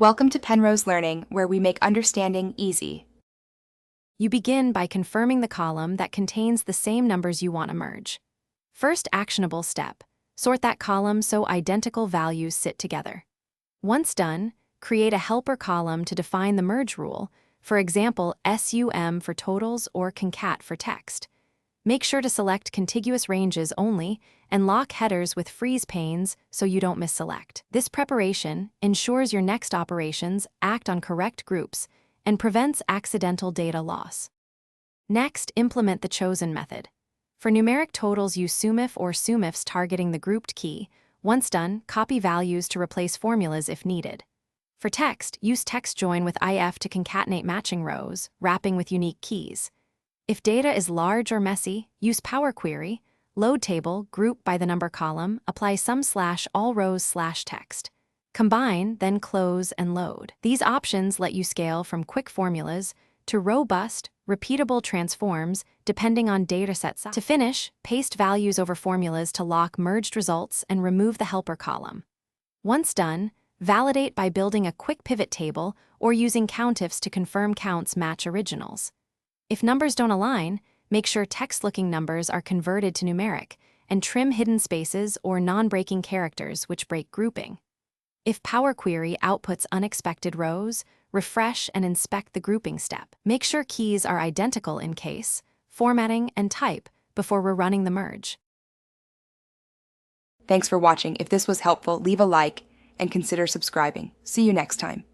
Welcome to Penrose Learning, where we make understanding easy. You begin by confirming the column that contains the same numbers you want to merge. First actionable step, sort that column so identical values sit together. Once done, create a helper column to define the merge rule, for example, SUM for totals or concat for text. Make sure to select contiguous ranges only and lock headers with freeze panes so you don't misselect. This preparation ensures your next operations act on correct groups and prevents accidental data loss. Next, implement the chosen method. For numeric totals, use SUMIF or SUMIFs targeting the grouped key. Once done, copy values to replace formulas if needed. For text, use text join with IF to concatenate matching rows, wrapping with unique keys. If data is large or messy, use Power Query, load table, group by the number column, apply sum/all rows/text. Combine, then close and load. These options let you scale from quick formulas to robust, repeatable transforms depending on dataset size. To finish, paste values over formulas to lock merged results and remove the helper column. Once done, validate by building a quick pivot table or using countifs to confirm counts match originals. If numbers don't align, make sure text-looking numbers are converted to numeric and trim hidden spaces or non-breaking characters which break grouping. If Power Query outputs unexpected rows, refresh and inspect the grouping step. Make sure keys are identical in case, formatting, and type before rerunning the merge. Thanks for watching. If this was helpful, leave a like and consider subscribing. See you next time.